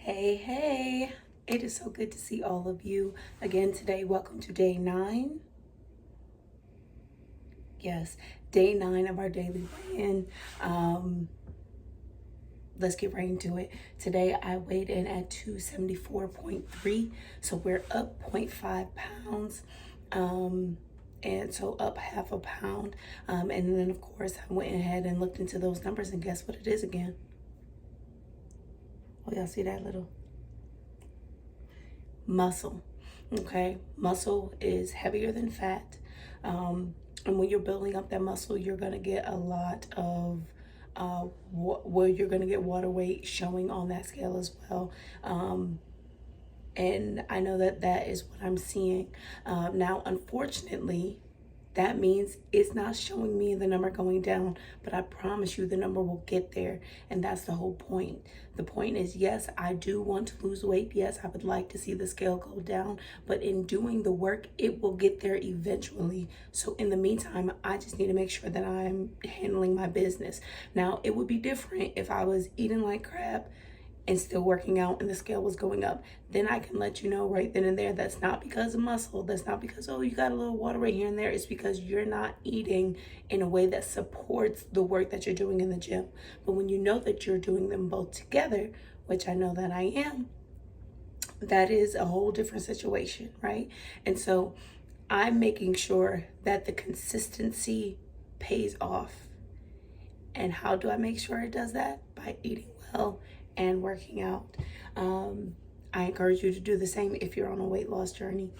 Hey, it is so good to see all of you again today. Welcome to day 9. Yes, day 9 of our daily weigh-in. Let's get right into it. Today I weighed in at 274.3, so we're up 0.5 pounds. And so up half a pound. And then of course I went ahead and looked into those numbers, and guess what it is again? Oh, y'all see that little muscle? Okay, muscle is heavier than fat, and when you're building up that muscle, you're going to get a lot of where you're going to get water weight showing on that scale as well. And I know that that is what I'm seeing now. Unfortunately, that means it's not showing me the number going down, but I promise you the number will get there. And that's the whole point. The point is, yes, I do want to lose weight. Yes, I would like to see the scale go down, but in doing the work, it will get there eventually. So in the meantime, I just need to make sure that I'm handling my business. Now, it would be different if I was eating like crap and still working out and the scale was going up. Then I can let you know right then and there that's not because of muscle. That's not because, oh, you got a little water right here and there. It's because you're not eating in a way that supports the work that you're doing in the gym. But when you know that you're doing them both together, which I know that I am, that is a whole different situation, right? And so I'm making sure that the consistency pays off. And how do I make sure it does that? By eating well and working out. I encourage you to do the same if you're on a weight loss journey.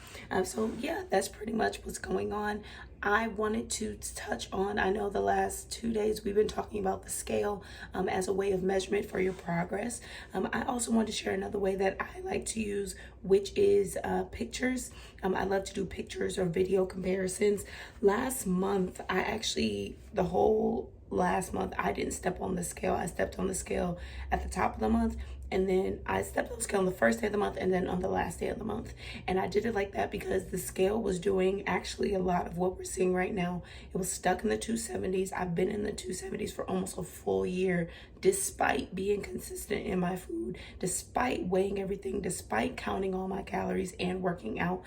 So yeah, that's pretty much what's going on. I wanted to touch on, I know the last 2 days we've been talking about the scale as a way of measurement for your progress. I also want to share another way that I like to use, which is pictures. I love to do pictures or video comparisons. Last month, the whole last month, I didn't step on the scale. I stepped on the scale at the top of the month, and then I stepped on the scale on the first day of the month, and then on the last day of the month. And I did it like that because the scale was doing actually a lot of what we're seeing right now. It was stuck in the 270s. I've been in the 270s for almost a full year, despite being consistent in my food, despite weighing everything, despite counting all my calories and working out.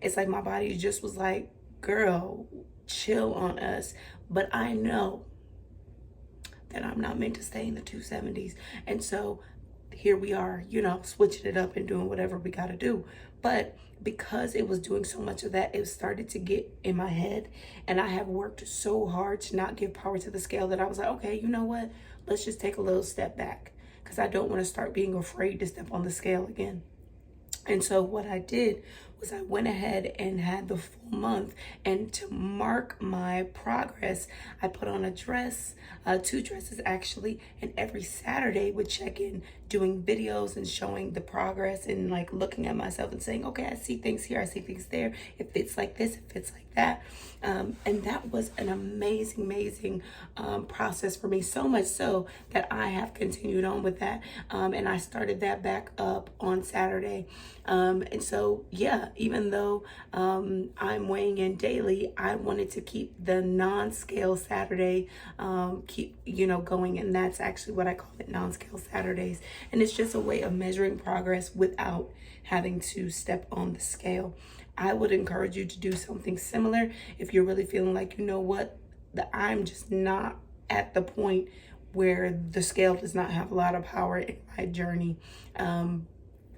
It's like my body just was like, girl, chill on us. But I know that I'm not meant to stay in the 270s. And so here we are, switching it up and doing whatever we got to do. But because it was doing so much of that, it started to get in my head. And I have worked so hard to not give power to the scale that I was like, okay, you know what? Let's just take a little step back, because I don't want to start being afraid to step on the scale again. And so what I did was I went ahead and had the full month, and to mark my progress, I put on a dress, 2 dresses actually, and every Saturday would check in doing videos and showing the progress and like looking at myself and saying, okay, I see things here, I see things there, it fits like this, it fits like that. And that was an amazing process for me, so much so that I have continued on with that. And I started that back up on Saturday. And so, yeah, even though I'm weighing in daily, I wanted to keep the non-scale Saturday, going. And that's actually what I call it, non-scale Saturdays. And it's just a way of measuring progress without having to step on the scale. I would encourage you to do something similar if you're really feeling like, you know what, I'm just not at the point where the scale does not have a lot of power in my journey.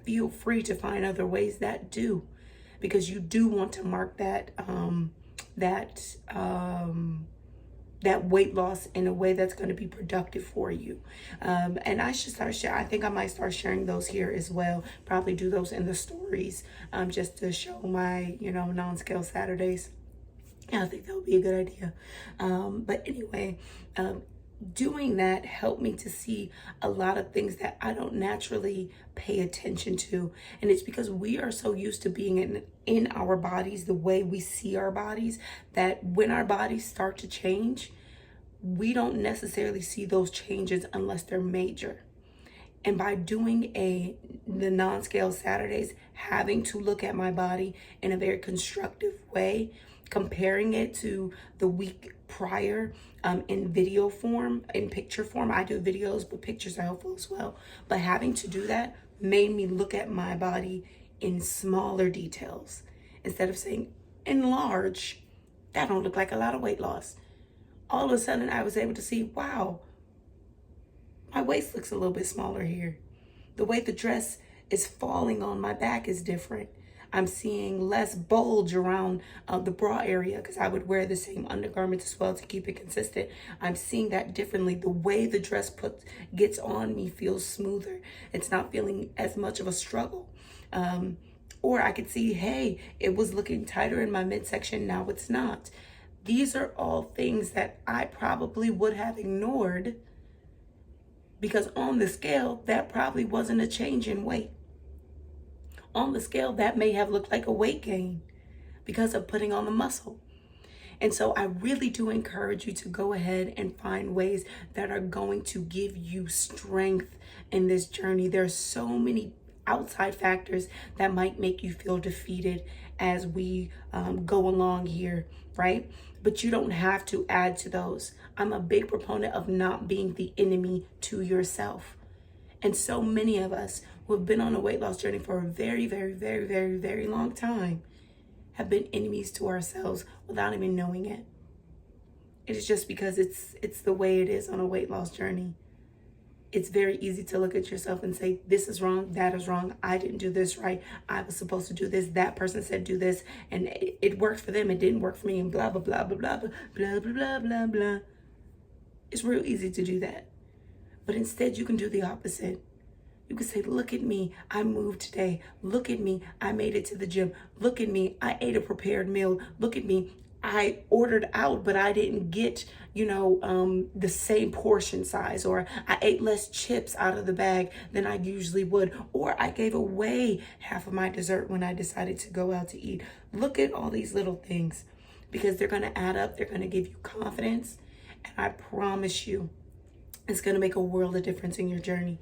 Feel free to find other ways that do, because you do want to mark that weight loss in a way that's going to be productive for you. And I should start sharing. I think I might start sharing those here as well. Probably do those in the stories, just to show my, non-scale Saturdays. I think that would be a good idea. But anyway, doing that helped me to see a lot of things that I don't naturally pay attention to. And it's because we are so used to being in our bodies, the way we see our bodies, that when our bodies start to change, we don't necessarily see those changes unless they're major. And by doing the non-scale Saturdays, having to look at my body in a very constructive way, comparing it to the week prior in video form, in picture form. I do videos, but pictures are helpful as well. But having to do that made me look at my body in smaller details. Instead of saying enlarge, that don't look like a lot of weight loss. All of a sudden I was able to see, wow, my waist looks a little bit smaller here. The way the dress is falling on my back is different. I'm seeing less bulge around the bra area because I would wear the same undergarments as well to keep it consistent. I'm seeing that differently. The way the dress gets on me feels smoother. It's not feeling as much of a struggle. Or I could see, hey, it was looking tighter in my midsection. Now it's not. These are all things that I probably would have ignored because on the scale, that probably wasn't a change in weight. On the scale, that may have looked like a weight gain because of putting on the muscle. And so I really do encourage you to go ahead and find ways that are going to give you strength in this journey. There are so many outside factors that might make you feel defeated as we go along here, right? But you don't have to add to those. I'm a big proponent of not being the enemy to yourself. And so many of us who have been on a weight loss journey for a very, very, very, very, very long time have been enemies to ourselves without even knowing it. It is just because it's the way it is on a weight loss journey. It's very easy to look at yourself and say, this is wrong, that is wrong, I didn't do this right, I was supposed to do this, that person said do this, and it worked for them, it didn't work for me, and blah, blah, blah, blah, blah, blah, blah, blah, blah, blah. It's real easy to do that. But instead, you can do the opposite. You can say, look at me, I moved today. Look at me, I made it to the gym. Look at me, I ate a prepared meal. Look at me, I ordered out, but I didn't get, the same portion size, or I ate less chips out of the bag than I usually would, or I gave away half of my dessert when I decided to go out to eat. Look at all these little things because they're going to add up. They're going to give you confidence. And I promise you, it's going to make a world of difference in your journey.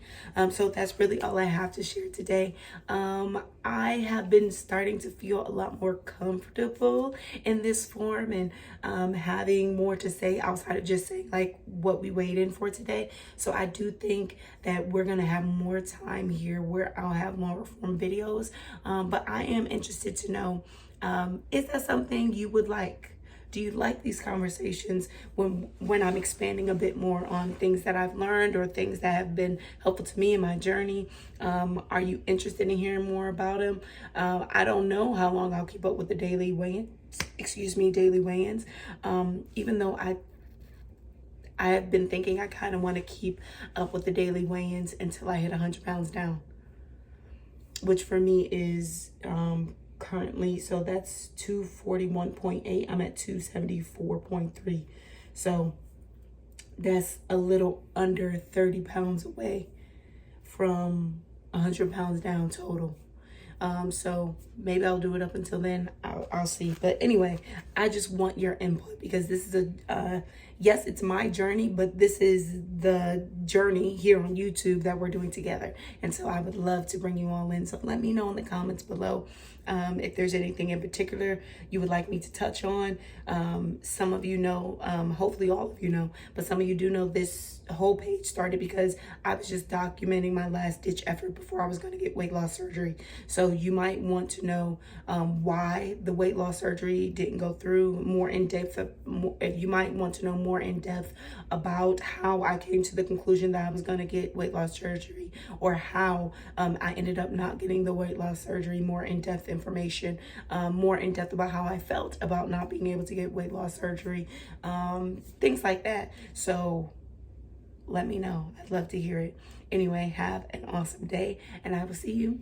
So that's really all I have to share today. I have been starting to feel a lot more comfortable in this form and having more to say outside of just saying like what we weighed in for today. So I do think that we're going to have more time here where I'll have longer form videos. But I am interested to know, is that something you would like? Do you like these conversations when I'm expanding a bit more on things that I've learned or things that have been helpful to me in my journey? Are you interested in hearing more about them? I don't know how long I'll keep up with the daily weigh-ins, even though I have been thinking I kind of want to keep up with the daily weigh-ins until I hit 100 pounds down, which for me is currently, so that's 241.8. I'm at 274.3. So that's a little under 30 pounds away from 100 pounds down total. So maybe I'll do it up until then. I'll see. But anyway, I just want your input because this is yes, it's my journey, but this is the journey here on YouTube that we're doing together. And so I would love to bring you all in. So let me know in the comments below if there's anything in particular you would like me to touch on. Some of you know, hopefully all of you know, but some of you do know this whole page started because I was just documenting my last ditch effort before I was going to get weight loss surgery. So you might want to know why the weight loss surgery didn't go through, more in depth. You might want to know more in depth about how I came to the conclusion that I was going to get weight loss surgery, or how I ended up not getting the weight loss surgery. More in depth information, more in depth about how I felt about not being able to get weight loss surgery, things like that. So let me know. I'd love to hear it. Anyway, have an awesome day, and I will see you